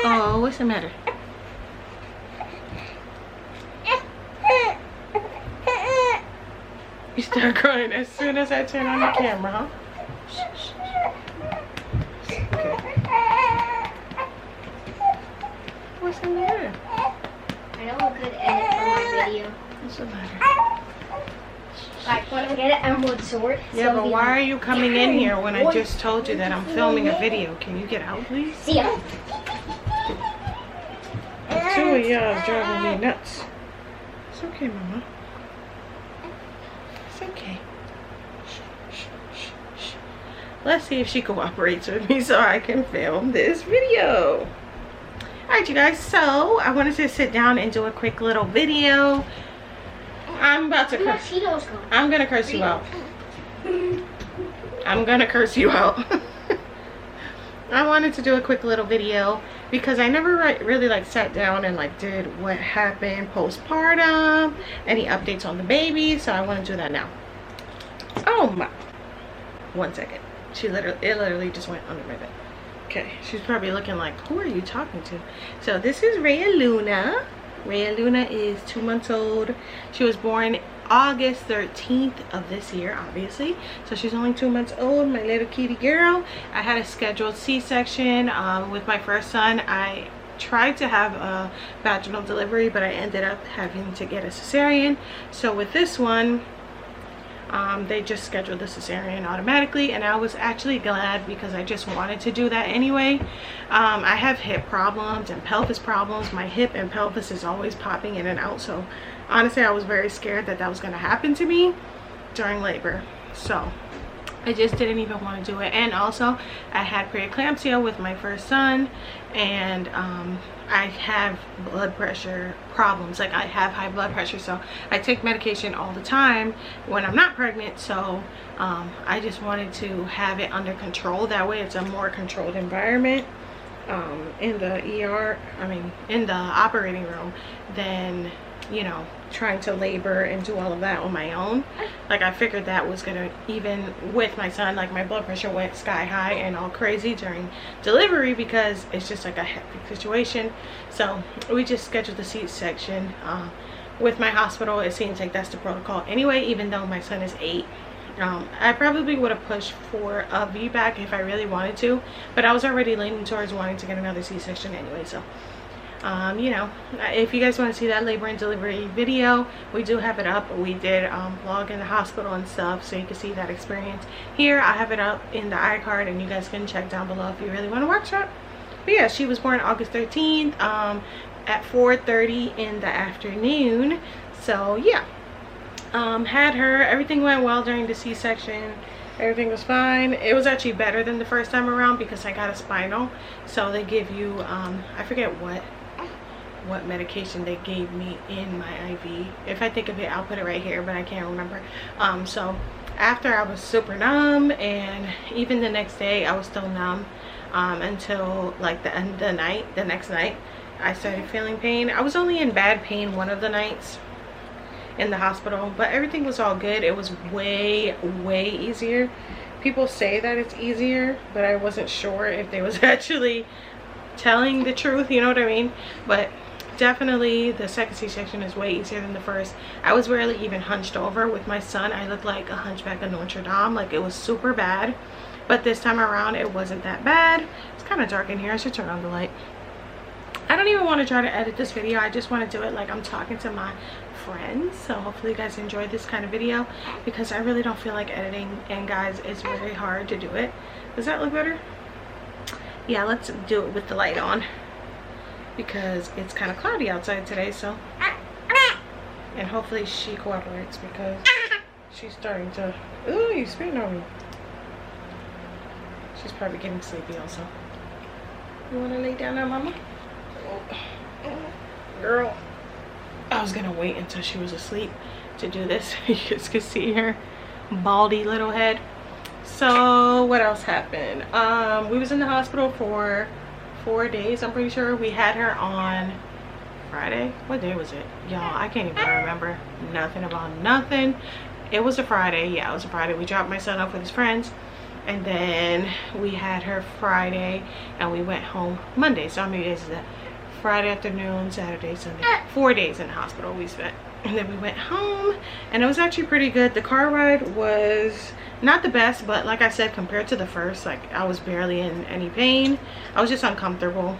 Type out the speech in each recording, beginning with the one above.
Oh, what's the matter? You start crying as soon as I turn on the camera, huh? Okay. What's the matter? I know a good edit for my video. What's the matter? Like when I get an emerald sword. Yeah, but why are you coming in here when I just told you that I'm filming a video? Can you get out, please? See ya. The two of y'all is driving me nuts. It's okay, Mama. It's okay. Let's see if she cooperates with me so I can film this video. Alright, you guys, so I wanted to sit down and do a quick little video. I'm about to curse. I'm gonna curse you out. I'm gonna curse you out. I wanted to do a quick little video because I never really like sat down and like did what happened postpartum, any updates on the baby, so I want to do that now. Oh my, 1 second. It literally just went under my bed. Okay, she's probably looking like, who are you talking to? So this is Raya Luna. Raya Luna is 2 months old. She was born August 13th of this year, obviously. So she's only 2 months old, my little kitty girl. I had a scheduled C-section with my first son. I tried to have a vaginal delivery, but I ended up having to get a cesarean. So with this one, they just scheduled the cesarean automatically, and I was actually glad because I just wanted to do that anyway. I have hip problems and pelvis problems. My hip and pelvis is always popping in and out, so honestly I was very scared that that was going to happen to me during labor, so I just didn't even want to do it. And also I had preeclampsia with my first son, and I have blood pressure problems. Like, I have high blood pressure, so I take medication all the time when I'm not pregnant. So I just wanted to have it under control. That way it's a more controlled environment in the ER, I mean in the operating room, than, you know, trying to labor and do all of that on my own. Like, I figured that was gonna, even with my son, like my blood pressure went sky high and all crazy during delivery because it's just like a hectic situation. So we just scheduled the C-section with my hospital. It seems like that's the protocol anyway, even though my son is 8. I probably would have pushed for a VBAC if I really wanted to, but I was already leaning towards wanting to get another C-section anyway. So you know, if you guys want to see that labor and delivery video, we do have it up. We did vlog in the hospital and stuff, so you can see that experience here. I have it up in the iCard, and you guys can check down below if you really want to watch that. But yeah, she was born August 13th at 4:30 in the afternoon. So yeah, had her. Everything went well during the C-section. Everything was fine. It was actually better than the first time around because I got a spinal, so they give you I forget what medication they gave me in my IV. If I think of it, I'll put it right here, but I can't remember. So after, I was super numb, and even the next day I was still numb until like the end of the night. The next night I started feeling pain. I was only in bad pain one of the nights in the hospital, but everything was all good. It was way easier. People say that it's easier, but I wasn't sure if they was actually telling the truth, you know what I mean? But definitely the second C-section is way easier than the first. I was barely even hunched over. With my son, I looked like a hunchback of Notre Dame. Like, it was super bad, but this time around it wasn't that bad. It's kind of dark in here. I should turn on the light. I don't even want to try to edit this video. I just want to do it like I'm talking to my friends. So hopefully you guys enjoy this kind of video, because I really don't feel like editing, and guys, it's very hard to do it. Does that look better? Yeah, let's do it with the light on because it's kind of cloudy outside today. So, and hopefully she cooperates because she's starting to, ooh, you spitting on me. She's probably getting sleepy also. You want to lay down now, mama? Girl, I was gonna wait until she was asleep to do this. You guys could see her baldy little head. So what else happened? We was in the hospital for 4 days, I'm pretty sure. We had her on Friday. What day was it, y'all? I can't even remember nothing about nothing. It was a Friday. Yeah, it was a Friday. We dropped my son off with his friends, and then we had her Friday, and we went home Monday. So how many days is that? Friday afternoon, Saturday, Sunday. 4 days in the hospital we spent. And then we went home, and it was actually pretty good. The car ride was not the best, but like I said, compared to the first, like, I was barely in any pain. I was just uncomfortable,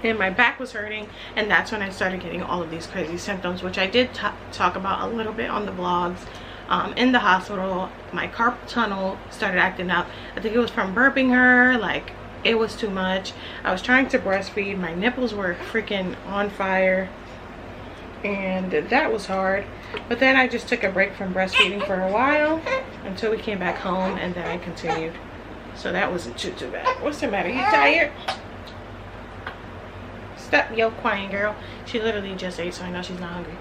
and my back was hurting, and that's when I started getting all of these crazy symptoms, which I did talk about a little bit on the vlogs. In the hospital, my carpal tunnel started acting up. I think it was from burping her. Like, it was too much. I was trying to breastfeed. My nipples were freaking on fire, and that was hard. But then I just took a break from breastfeeding for a while until we came back home, and then I continued. So that wasn't too bad. What's the matter? You tired? Stop yo crying, girl. She literally just ate, so I know she's not hungry.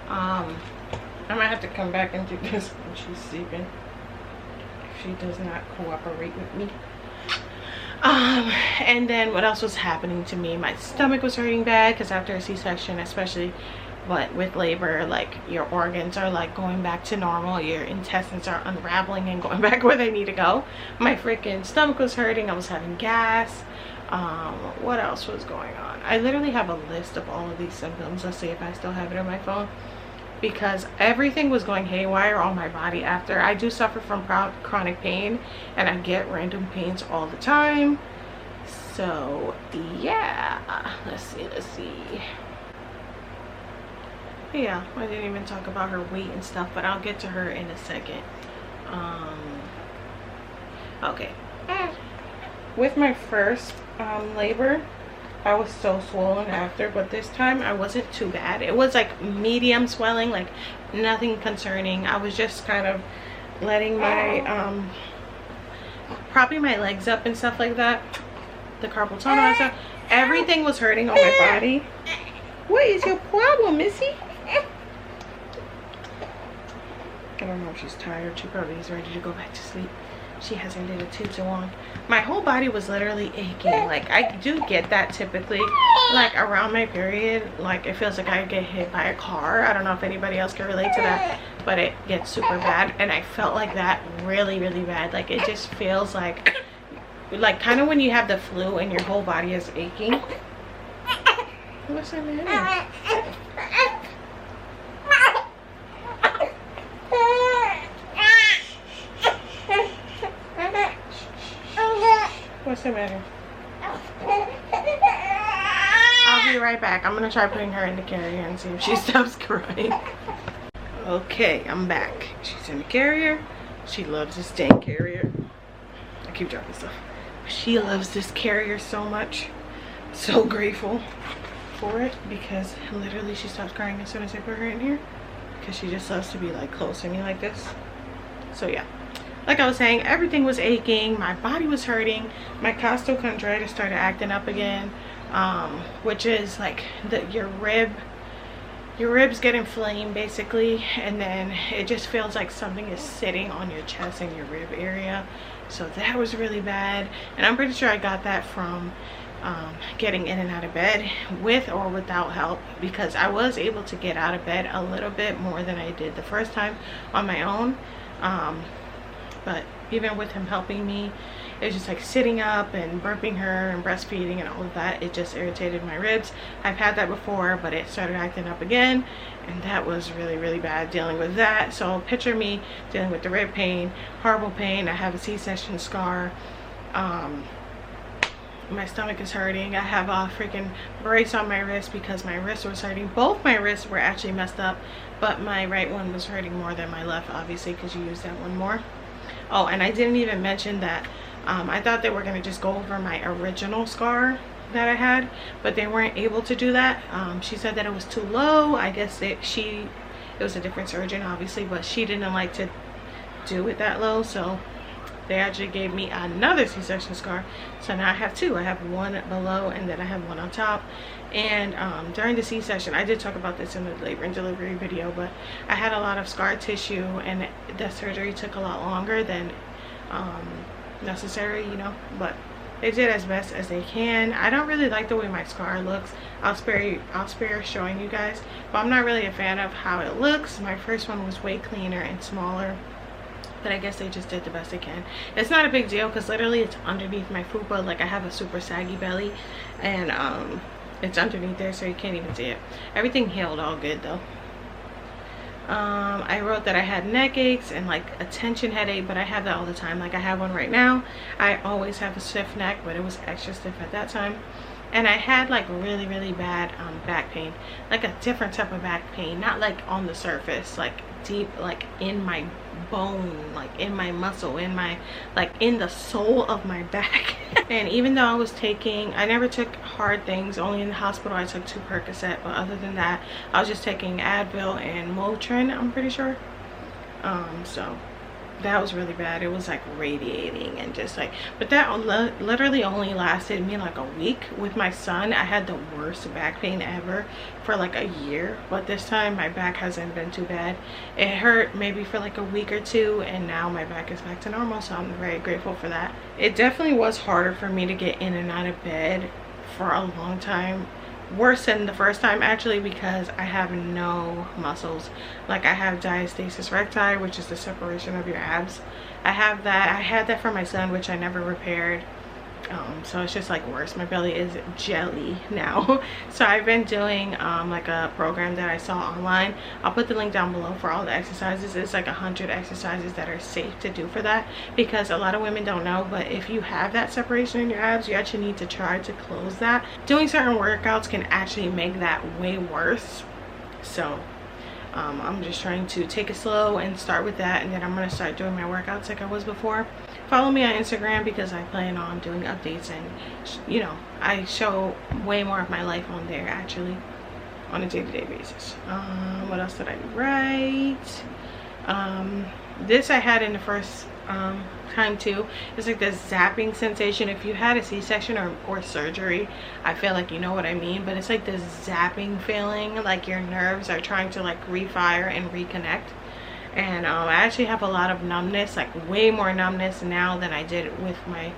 I might have to come back and do this when she's sleeping, if she does not cooperate with me. And then what else was happening to me? My stomach was hurting bad, because after a C-section, especially, but with labor, like, your organs are like going back to normal. Your intestines are unraveling and going back where they need to go. My freaking stomach was hurting. I was having gas. What else was going on? I literally have a list of all of these symptoms. Let's see if I still have it on my phone, because everything was going haywire on my body after. I do suffer from chronic pain, and I get random pains all the time. So yeah, let's see. Yeah, I didn't even talk about her weight and stuff, but I'll get to her in a second. Okay, with my first labor, I was so swollen after, but this time I wasn't too bad. It was like medium swelling, like nothing concerning. I was just kind of letting my propping my legs up and stuff like that. The carpal tunnel and stuff, everything was hurting on my body. What is your problem, Missy? I don't know if she's tired. She probably is ready to go back to sleep. She hasn't did it too long. My whole body was literally aching. Like, I do get that typically, like, around my period. Like, it feels like I get hit by a car. I don't know if anybody else can relate to that, but it gets super bad, and I felt like that really bad. Like, it just feels like kind of when you have the flu and your whole body is aching. What's the matter? What's the matter? I'll be right back. I'm gonna try putting her in the carrier and see if she stops crying. Okay, I'm back. She's in the carrier. She loves this dang carrier. I keep dropping stuff. She loves this carrier so much. So grateful for it, because literally she stops crying as soon as I put her in here, because she just loves to be like close to me like this. So yeah, like I was saying, everything was aching, my body was hurting, my costochondritis started acting up again, which is like your ribs get inflamed basically, and then it just feels like something is sitting on your chest and your rib area. So that was really bad, and I'm pretty sure I got that from getting in and out of bed with or without help, because I was able to get out of bed a little bit more than I did the first time on my own, but even with him helping me, it was just like sitting up and burping her and breastfeeding and all of that. It just irritated my ribs. I've had that before, but it started acting up again, and that was really bad dealing with that. So picture me dealing with the rib pain, horrible pain. I have a C-section scar. My stomach is hurting. I have a freaking brace on my wrist because my wrist was hurting. Both my wrists were actually messed up, but my right one was hurting more than my left, obviously, because you use that one more. Oh, and I didn't even mention that I thought they were going to just go over my original scar that I had, but they weren't able to do that. She said that it was too low. I guess it was a different surgeon, obviously, but she didn't like to do it that low, so they actually gave me another C-section scar. So now I have two. I have one below, and then I have one on top. And during the C-section, I did talk about this in the labor and delivery video, but I had a lot of scar tissue, and the surgery took a lot longer than necessary, you know, but they did as best as they can. I don't really like the way my scar looks. I'll spare showing you guys, but I'm not really a fan of how it looks. My first one was way cleaner and smaller. but I guess they just did the best they can. It's not a big deal because literally it's underneath my fupa. Like I have a super saggy belly, and it's underneath there, so you can't even see it. Everything healed all good though. I wrote that I had neck aches and like a tension headache, but I have that all the time. Like I have one right now. I always have a stiff neck, but it was extra stiff at that time. And I had like really bad back pain, like a different type of back pain, not like on the surface, like deep, like in my bone, like in my muscle, in my, like in the soul of my back. And even though I never took hard things, only in the hospital I took 2 Percocet, but other than that I was just taking Advil and Motrin, I'm pretty sure. So that was really bad. It was like radiating and just like, but that literally only lasted me like a week. With my son, I had the worst back pain ever for like a year, but this time my back hasn't been too bad. It hurt maybe for like a week or 2, and now my back is back to normal, so I'm very grateful for that. It definitely was harder for me to get in and out of bed for a long time, worse than the first time actually, because I have no muscles. Like I have diastasis recti, which is the separation of your abs. I have that. I had that for my son, which I never repaired. So it's just like worse. My belly is jelly now. So I've been doing like a program that I saw online. I'll put the link down below for all the exercises. It's like 100 exercises that are safe to do for that, because a lot of women don't know, but if you have that separation in your abs, you actually need to try to close that. Doing certain workouts can actually make that way worse. So I'm just trying to take it slow and start with that, and then I'm going to start doing my workouts like I was before. Follow me on Instagram because I plan on doing updates, and you know, I show way more of my life on there actually on a day-to-day basis. What else did I write? This I had in the first time too. It's like this zapping sensation. If you had a C-section or surgery, I feel like you know what I mean, but it's like this zapping feeling, like your nerves are trying to like refire and reconnect. And I actually have a lot of numbness, like way more numbness now than I did with my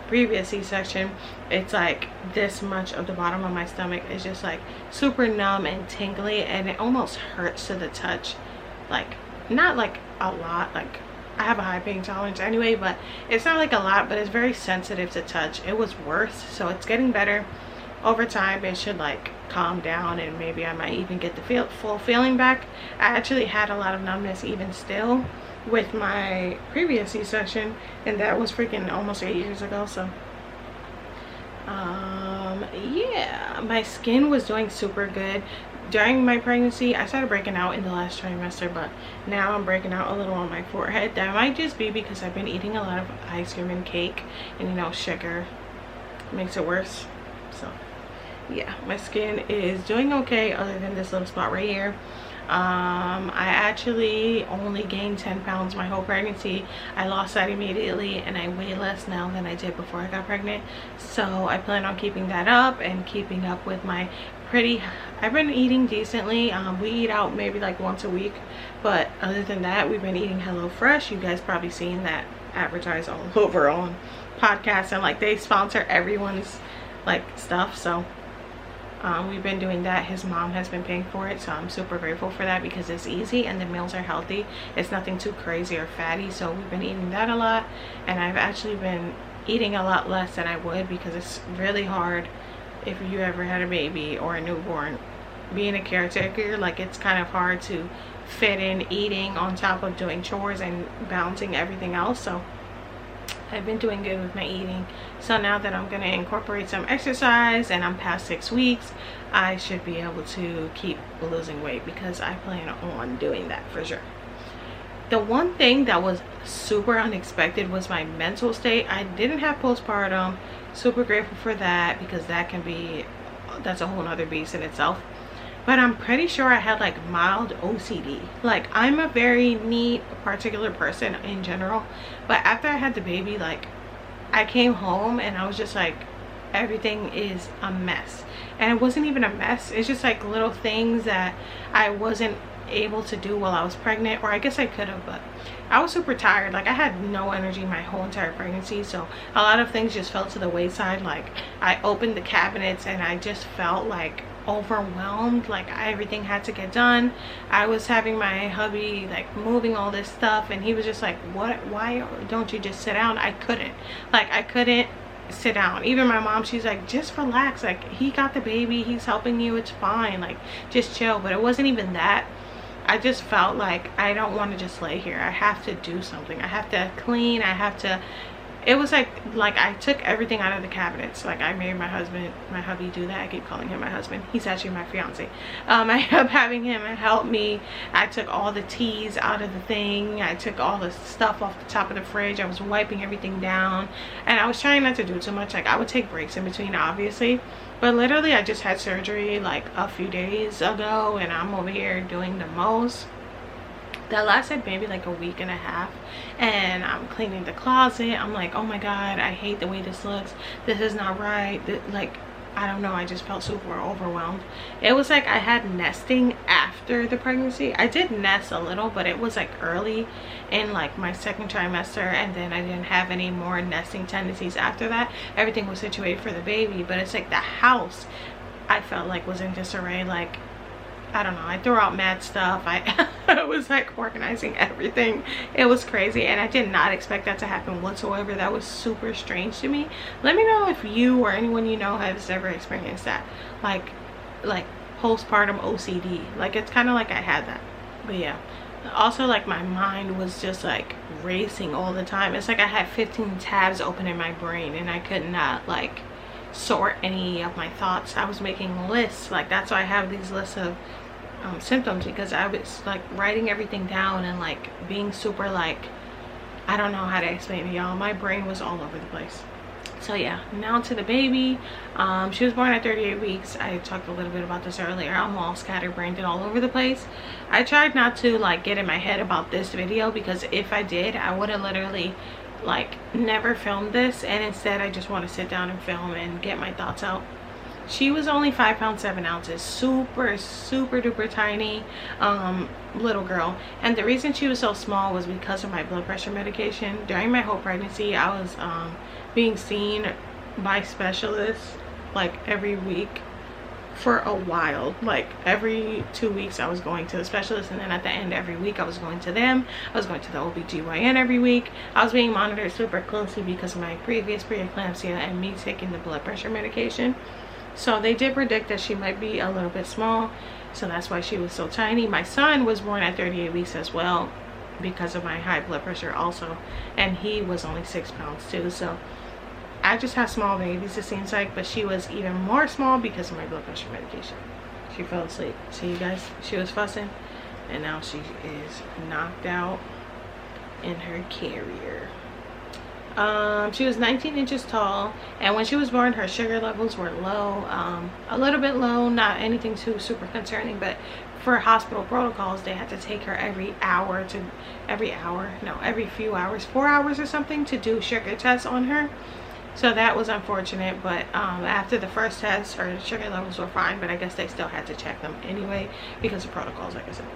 previous C-section. It's like this much of the bottom of my stomach is just like super numb and tingly, and it almost hurts to the touch. Like not like a lot, like I have a high pain tolerance anyway, but it's not like a lot, but it's very sensitive to touch. It was worse, so it's getting better. Over time it should like calm down, and maybe I might even get the full feeling back. I actually had a lot of numbness even still with my previous C-section, and that was freaking almost 8 years ago. So yeah, my skin was doing super good during my pregnancy. I started breaking out in the last trimester, but now I'm breaking out a little on my forehead. That might just be because I've been eating a lot of ice cream and cake, and you know, sugar makes it worse. So yeah, my skin is doing okay other than this little spot right here. I actually only gained 10 pounds my whole pregnancy. I lost that immediately, and I weigh less now than I did before I got pregnant. So I plan on keeping that up and keeping up with my I've been eating decently. We eat out maybe like once a week, but other than that, we've been eating HelloFresh. You guys probably seen that advertised all over on podcasts, and like they sponsor everyone's like stuff. So we've been doing that. His mom has been paying for it, so I'm super grateful for that because it's easy and the meals are healthy. It's nothing too crazy or fatty, so we've been eating that a lot. And I've actually been eating a lot less than I would, because it's really hard if you ever had a baby or a newborn. Being a caretaker, like it's kind of hard to fit in eating on top of doing chores and balancing everything else. So I've been doing good with my eating. So now that I'm going to incorporate some exercise and I'm past 6 weeks, I should be able to keep losing weight, because I plan on doing that for sure. The one thing that was super unexpected was my mental state. I didn't have postpartum. Super grateful for that, because that's a whole nother beast in itself. But I'm pretty sure I had like mild OCD. Like I'm a very neat, particular person in general, but after I had the baby, like I came home and I was just like, everything is a mess. And it wasn't even a mess, it's just like little things that I wasn't able to do while I was pregnant, or I guess I could have, but I was super tired. Like I had no energy my whole entire pregnancy, so a lot of things just fell to the wayside. Like I opened the cabinets and I just felt like overwhelmed. Like everything had to get done. I was having my hubby like moving all this stuff, and he was just like, why don't you just sit down? I couldn't sit down. Even my mom, she's like, just relax, like he got the baby, he's helping you, it's fine, like just chill. But it wasn't even that. I just felt like I don't want to just lay here. I have to do something. I have to clean. I have to. It was like I took everything out of the cabinets. Like I made my hubby do that. I keep calling him my husband. He's actually my fiance. I kept having him help me. I took all the teas out of the thing. I took all the stuff off the top of the fridge. I was wiping everything down, and I was trying not to do too much. Like I would take breaks in between, obviously. But literally, I just had surgery like a few days ago, and I'm over here doing the most. That lasted maybe like a week and a half, and I'm cleaning the closet. I'm like, oh my god, I hate the way this looks. This is not right. Like, I don't know, I just felt super overwhelmed. It was like I had nesting after the pregnancy. I did nest a little, but it was like early in like my second trimester, and then I didn't have any more nesting tendencies after that. Everything was situated for the baby, but it's like the house, I felt like, was in disarray. Like, I don't know, I threw out mad stuff. I was like organizing everything. It was crazy, and I did not expect that to happen whatsoever. That was super strange to me. Let me know if you or anyone you know has ever experienced that, like postpartum OCD. Like, it's kind of like I had that. But yeah, also like my mind was just like racing all the time. It's like I had 15 tabs open in my brain, and I could not like sort any of my thoughts. I was making lists. Like, that's why I have these lists of symptoms, because I was like writing everything down and like being super, like, I don't know how to explain to y'all. My brain was all over the place. So yeah, now to the baby. She was born at 38 weeks. I talked a little bit about this earlier. I'm all scatterbrained and all over the place. I tried not to like get in my head about this video, because if I did, I would have literally like never filmed this, and instead I just want to sit down and film and get my thoughts out. She was only 5 pounds 7 ounces, super duper tiny little girl. And the reason she was so small was because of my blood pressure medication. During my whole pregnancy, I was being seen by specialists like every week for a while. Like every 2 weeks I was going to the specialist, and then at the end every week I was going to them. I was going to the OBGYN every week. I was being monitored super closely because of my previous preeclampsia and me taking the blood pressure medication. So they did predict that she might be a little bit small, so that's why she was so tiny. My son was born at 38 weeks as well, because of my high blood pressure also, and he was only 6 pounds too. So I just have small babies, it seems like, but she was even more small because of my blood pressure medication. She fell asleep. See, you guys, she was fussing, and now she is knocked out in her carrier. She was 19 inches tall, and when she was born, her sugar levels were low, a little bit low, not anything too super concerning, but for hospital protocols, they had to take her every few hours, 4 hours or something, to do sugar tests on her. So that was unfortunate, but after the first test, her sugar levels were fine, but I guess they still had to check them anyway because of protocols, like I said.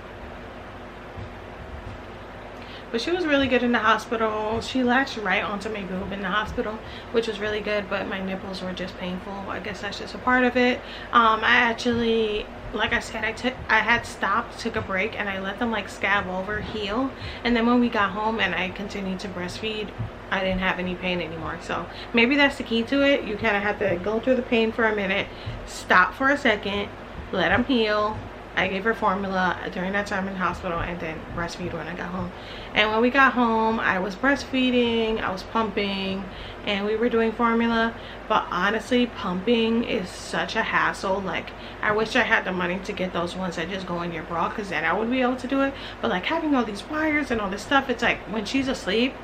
But she was really good in the hospital. She latched right onto my boob in the hospital, which was really good, but my nipples were just painful. I guess that's just a part of it. I actually, like I said, I had stopped, took a break, and I let them like scab over, heal. And then when we got home and I continued to breastfeed, I didn't have any pain anymore. So maybe that's the key to it. You kind of have to go through the pain for a minute, stop for a second, let them heal. I gave her formula during that time in the hospital, and then breastfeed when I got home. And when we got home, I was breastfeeding, I was pumping, and we were doing formula. But honestly, pumping is such a hassle. Like, I wish I had the money to get those ones that just go in your bra, because then I would be able to do it. But like having all these wires and all this stuff, it's like when she's asleep,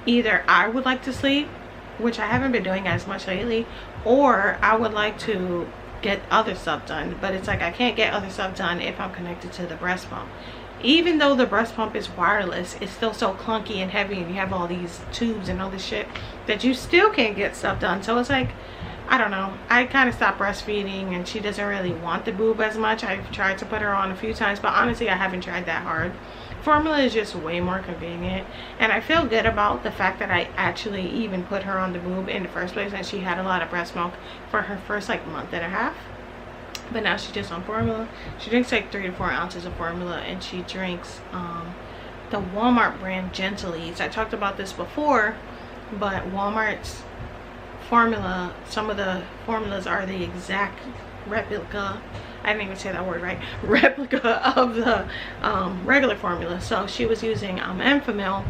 either I would like to sleep, which I haven't been doing as much lately, or I would like to get other stuff done. But it's like I can't get other stuff done if I'm connected to the breast pump. Even though the breast pump is wireless, it's still so clunky and heavy, and you have all these tubes and all this shit that you still can't get stuff done. So it's like, I don't know, I kind of stopped breastfeeding, and she doesn't really want the boob as much. I've tried to put her on a few times, but honestly I haven't tried that hard. Formula is just way more convenient, and I feel good about the fact that I actually even put her on the boob in the first place, and she had a lot of breast milk for her first like month and a half. but now she's just on formula. She drinks like 3 to 4 ounces of formula, and she drinks the Walmart brand Gentlease. I talked about this before, but Walmart's formula, some of the formulas are the exact replica, I didn't even say that word right, replica of the regular formula. So she was using Enfamil,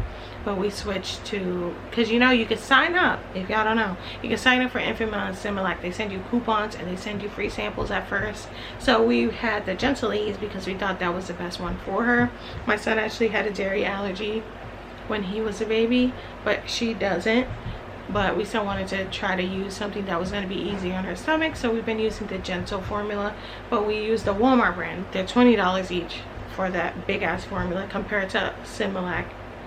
but we switched to, because you know you can sign up, if y'all don't know, you can sign up for Enfamil and Similac. They send you coupons and they send you free samples at first. So we had the Gentlease because we thought that was the best one for her. My son actually had a dairy allergy when he was a baby, but she doesn't. But we still wanted to try to use something that was going to be easy on her stomach, so we've been using the Gentle formula, but we use the Walmart brand. They're $20 each for that big ass formula, compared to Similac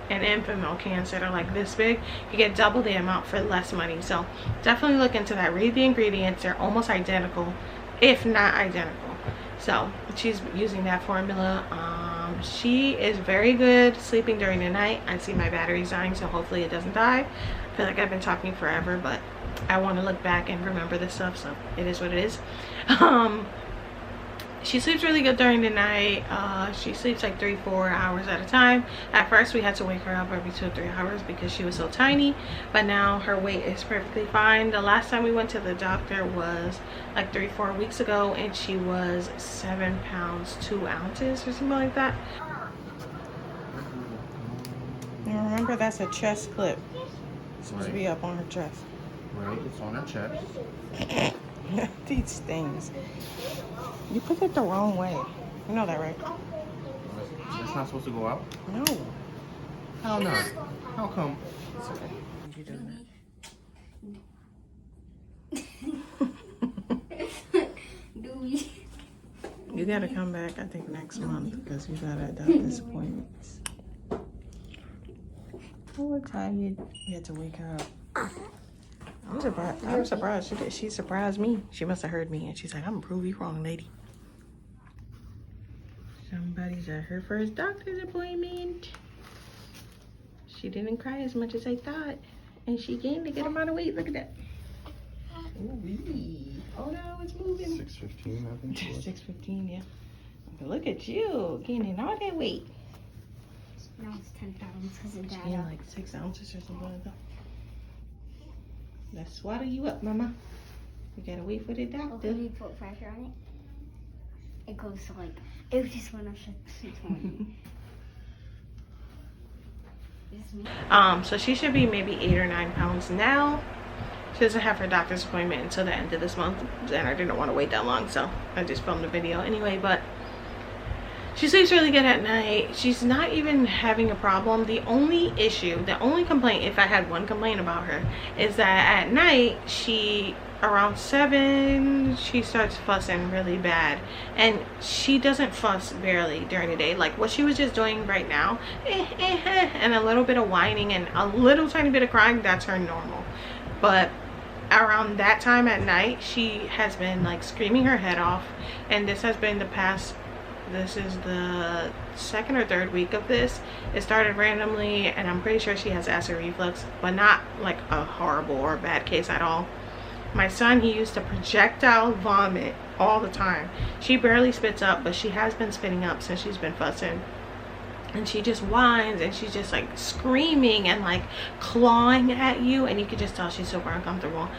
and Enfamil cans that are like this big. You get double the amount for less money. So definitely look into that. Read the ingredients. They're almost identical, if not identical. So she's using that formula. She is very good sleeping during the night. I see my battery's dying, so hopefully it doesn't die. I feel like I've been talking forever, but I want to look back and remember this stuff, so it is what it is. She sleeps really good during the night. She sleeps like 3-4 hours at a time. At first we had to wake her up every 2 or 3 hours because she was so tiny, but now her weight is perfectly fine. The last time we went to the doctor was like 3-4 weeks ago, and she was 7 pounds 2 ounces or something like that. Now remember, that's a chest clip. It's supposed to be up on her chest. Right, it's on her chest. These things. You put it the wrong way. You know that, right? That's not supposed to go out? No. How not? How come? It's okay. You do that. You gotta come back, I think, next month, because you got a doctor's appointments. Oh, we're tired. We had to wake her up. I'm surprised. She surprised me. She must have heard me, and she's like, I'm gonna prove you wrong, lady. Somebody's at her first doctor's appointment. She didn't cry as much as I thought, and she gained a good amount of weight. Look at that. Ooh-wee. Oh no, it's moving. 6:15, I think. 6:15, yeah. Look at you gaining all that weight. Now it's 10 pounds because of She Dad. gained like 6 ounces or something like that. Let's swaddle you up, mama. We gotta wait for the Well, doctor. when you put pressure on it, it goes to like, it just went up to 620. So she should be maybe 8 or 9 pounds now. She doesn't have her doctor's appointment until the end of this month, and I didn't want to wait that long, so I just filmed the video anyway. But she sleeps really good at night. She's not even having a problem. The only issue, the only complaint, if I had one complaint about her, is that at night, around 7, she starts fussing really bad, and she doesn't fuss barely during the day. Like what she was just doing right now, and a little bit of whining and a little tiny bit of crying, that's her normal. But around that time at night, she has been like screaming her head off, and this has been this is the 2nd or 3rd week of this. It started randomly, and I'm pretty sure she has acid reflux, but not like a horrible or bad case at all. My son, he used to projectile vomit all the time. She barely spits up, but she has been spitting up since she's been fussing. And she just whines, and she's just like screaming and like clawing at you, and you can just tell she's super uncomfortable.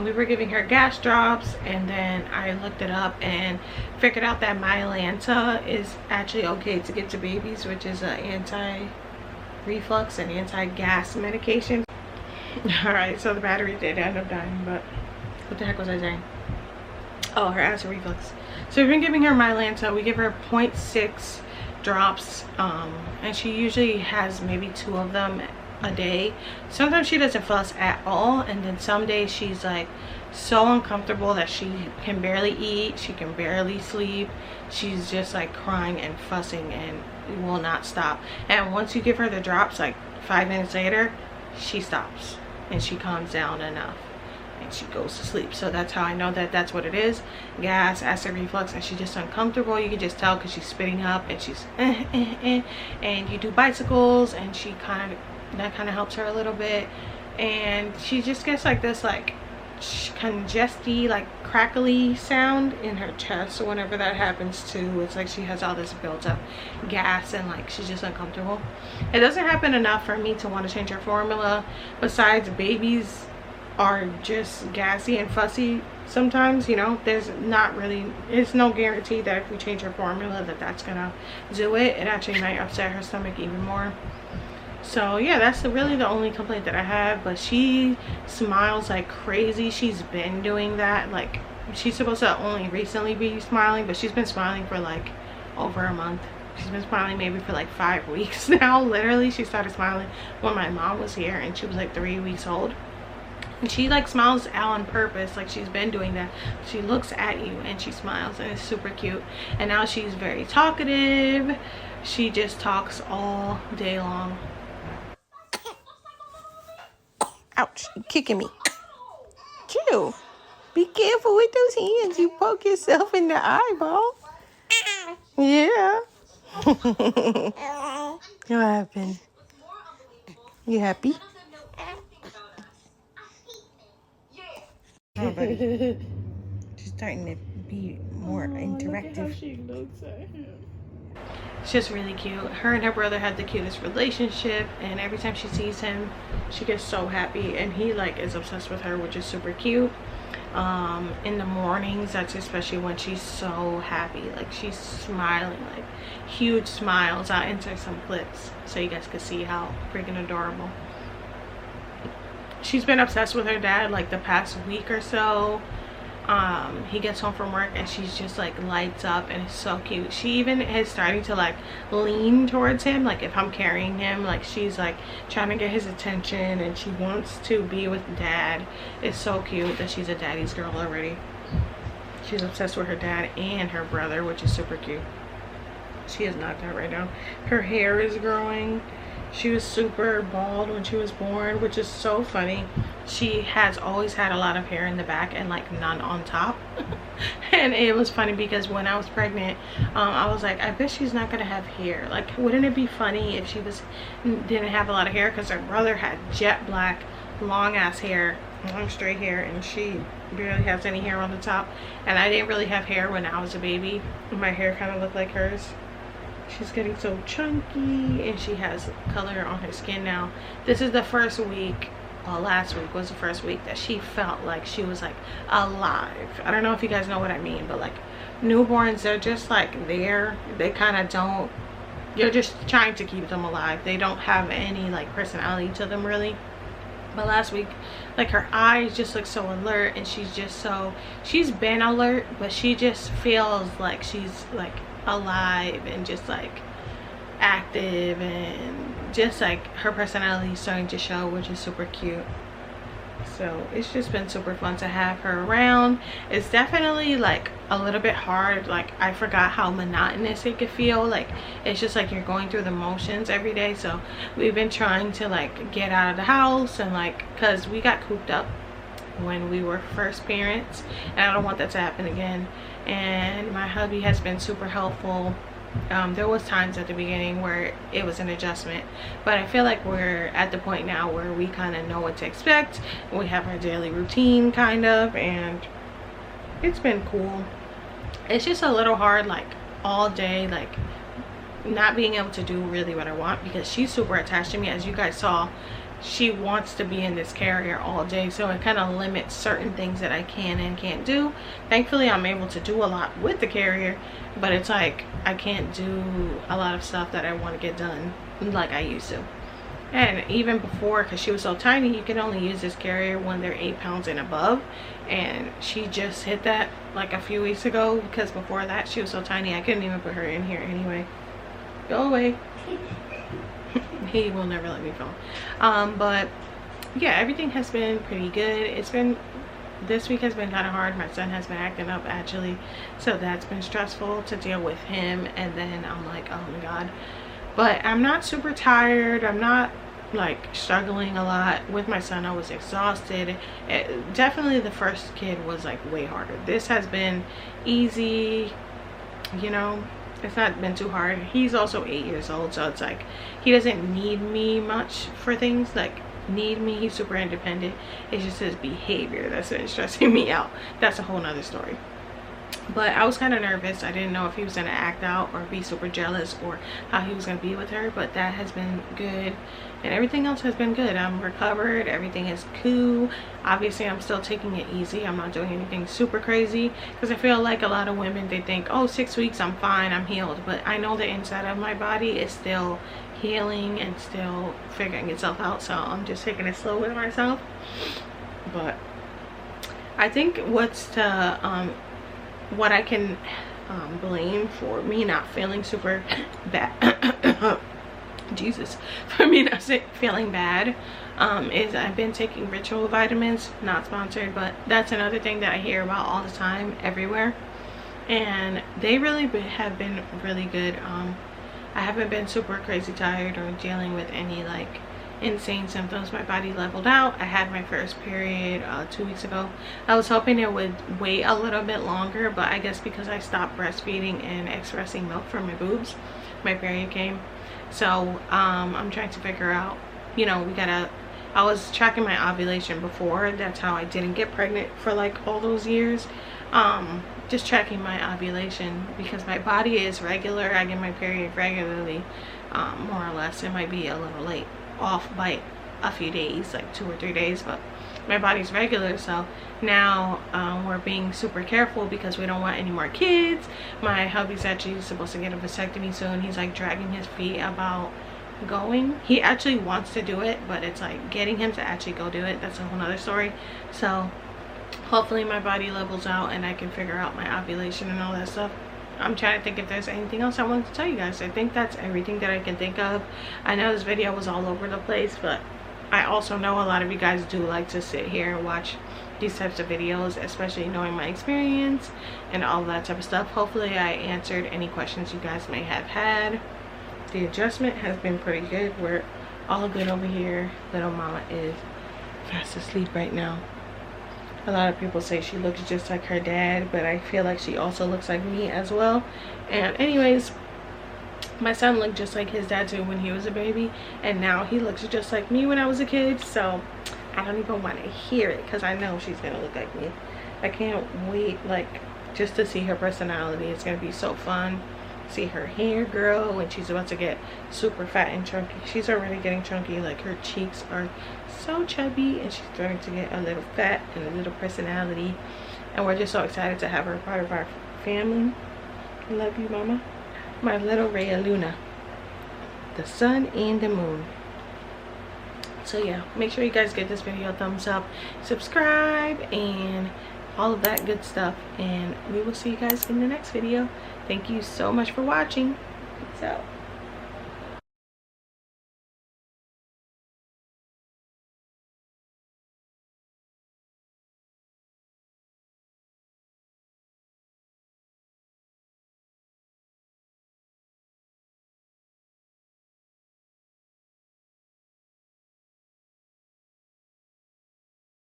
We were giving her gas drops, and then I looked it up and figured out that Mylanta is actually okay to give to babies, which is an anti-reflux and anti-gas medication. Alright, so the battery did end up dying, but what the heck was I saying? Oh, her acid reflux. So we've been giving her Mylanta. We give her 0.6 drops, and she usually has maybe 2 of them a day. Sometimes she doesn't fuss at all, and then some days she's like so uncomfortable that she can barely eat, she can barely sleep. She's just like crying and fussing and will not stop. And once you give her the drops, like 5 minutes later, she stops and she calms down enough and she goes to sleep. So that's how I know that that's what it is. Gas, acid reflux, and she's just uncomfortable. You can just tell because she's spitting up, and she's and you do bicycles, and that kind of helps her a little bit. And she just gets like this, like congesty, like crackly sound in her chest. So whenever that happens too, it's like she has all this built up gas and like she's just uncomfortable. It doesn't happen enough for me to want to change her formula. Besides, babies are just gassy and fussy sometimes, you know. There's not really, it's no guarantee that if we change her formula that that's gonna do it. It actually might upset her stomach even more. So yeah, that's really the only complaint that I have. But she smiles like crazy. She's been doing that. Like, she's supposed to only recently be smiling, but she's been smiling for like over a month. She's been smiling maybe for like 5 weeks now. Literally, she started smiling when my mom was here and she was like 3 weeks old. And she like smiles out on purpose. Like, she's been doing that. She looks at you and she smiles, and it's super cute. And now she's very talkative. She just talks all day long. Ouch, you're kicking me. Chew. Be careful with those hands. You poke yourself in the eyeball. Yeah. What happened? You happy? Oh, buddy. She's starting to be more interactive. Look at how she looks at him. It's just really cute. Her and her brother had the cutest relationship, and every time she sees him she gets so happy, and he like is obsessed with her, which is super cute. In the mornings, that's especially when she's so happy. Like, she's smiling, like huge smiles. I'll insert some clips so you guys can see how freaking adorable. She's been obsessed with her dad like the past week or so. He gets home from work and she's just like lights up, and it's so cute. She even is starting to like lean towards him. Like, if I'm carrying him, like she's like trying to get his attention, and she wants to be with dad. It's so cute that she's a daddy's girl already. She's obsessed with her dad and her brother, which is super cute. She is knocked out right now. Her hair is growing. She was super bald when she was born, which is so funny. She has always had a lot of hair in the back and like none on top. And it was funny because when I was pregnant, I was like, I bet she's not gonna have hair. Like, wouldn't it be funny if she didn't have a lot of hair? Because her brother had jet black, long ass hair, long straight hair, and she barely has any hair on the top. And I didn't really have hair when I was a baby. My hair kind of looked like hers. She's getting so chunky, and she has color on her skin now. This is the first week, well, last week was the first week that she felt like she was like alive. I don't know if you guys know what I mean, but like newborns, they're just like there. They kind of don't, you're just trying to keep them alive. They don't have any like personality to them really. But last week, like, her eyes just look so alert, and she's just so, she's been alert, but she just feels like she's like alive and just like active, and just like her personality is starting to show, which is super cute. So it's just been super fun to have her around. It's definitely like a little bit hard. Like, I forgot how monotonous it could feel. Like, it's just like you're going through the motions every day. So we've been trying to like get out of the house, and like, because we got cooped up when we were first parents, and I don't want that to happen again. And my hubby has been super helpful. There was times at the beginning where it was an adjustment, but I feel like we're at the point now where we kind of know what to expect. We have our daily routine kind of, and it's been cool. It's just a little hard, like all day, like not being able to do really what I want, because she's super attached to me. As you guys saw, she wants to be in this carrier all day, so it kind of limits certain things that I can and can't do. Thankfully, I'm able to do a lot with the carrier, but it's like I can't do a lot of stuff that I want to get done like I used to. And even before, because she was so tiny, you can only use this carrier when they're 8 pounds and above, and she just hit that like a few weeks ago, because before that she was so tiny I couldn't even put her in here anyway. Go away. He will never let me film. But yeah, everything has been pretty good. It's been, this week has been kind of hard. My son has been acting up actually, so that's been stressful to deal with him. And then I'm like, oh my god. But I'm not super tired. I'm not like struggling a lot. With my son, I was exhausted. Definitely the first kid was like way harder. This has been easy, you know. It's not been too hard. He's also 8 years old, so it's like he doesn't need me much for things. Like, need me. He's super independent. It's just his behavior that's been stressing me out. That's a whole nother story. But I was kind of nervous. I didn't know if he was going to act out or be super jealous or how he was going to be with her, but that has been good, and everything else has been good. I'm recovered. Everything is cool. Obviously, I'm still taking it easy. I'm not doing anything super crazy, because I feel like a lot of women, they think, oh, 6 weeks, I'm fine, I'm healed. But I know the inside of my body is still healing and still figuring itself out, so I'm just taking it slow with myself. But I think what I can blame for me not feeling super bad Jesus, for me not feeling bad is I've been taking ritual vitamins. Not sponsored, but that's another thing that I hear about all the time everywhere, and they really have been really good. I haven't been super crazy tired or dealing with any like insane symptoms. My body leveled out. I had my first period 2 weeks ago. I was hoping it would wait a little bit longer, but I guess because I stopped breastfeeding and expressing milk from my boobs, my period came. So I'm trying to figure out, you know, I was tracking my ovulation before. That's how I didn't get pregnant for like all those years. Just tracking my ovulation because my body is regular. I get my period regularly, more or less. It might be a little late, off by a few days, like 2 or 3 days, but my body's regular. So now we're being super careful because we don't want any more kids. My hubby's actually supposed to get a vasectomy soon. He's like dragging his feet about going. He actually wants to do it, but it's like getting him to actually go do it, that's a whole nother story. So hopefully my body levels out and I can figure out my ovulation and all that stuff. I'm trying to think if there's anything else I wanted to tell you guys. I think that's everything that I can think of. I know this video was all over the place, but I also know a lot of you guys do like to sit here and watch these types of videos, especially knowing my experience and all that type of stuff. Hopefully I answered any questions you guys may have had. The adjustment has been pretty good. We're all good over here. Little mama is fast asleep right now. A lot of people say she looks just like her dad, but I feel like she also looks like me as well. And anyways, my son looked just like his dad too when he was a baby, and now he looks just like me when I was a kid. So I don't even want to hear it because I know she's gonna look like me. I can't wait, like, just to see her personality. It's gonna be so fun. See her hair grow, and she's about to get super fat and chunky. She's already getting chunky. Like, her cheeks are so chubby, and she's starting to get a little fat and a little personality, and we're just so excited to have her part of our family. I love you, mama. My little Raya Luna, the sun and the moon. So yeah, make sure you guys give this video a thumbs up, subscribe, and all of that good stuff, and we will see you guys in the next video. Thank you so much for watching. Peace out.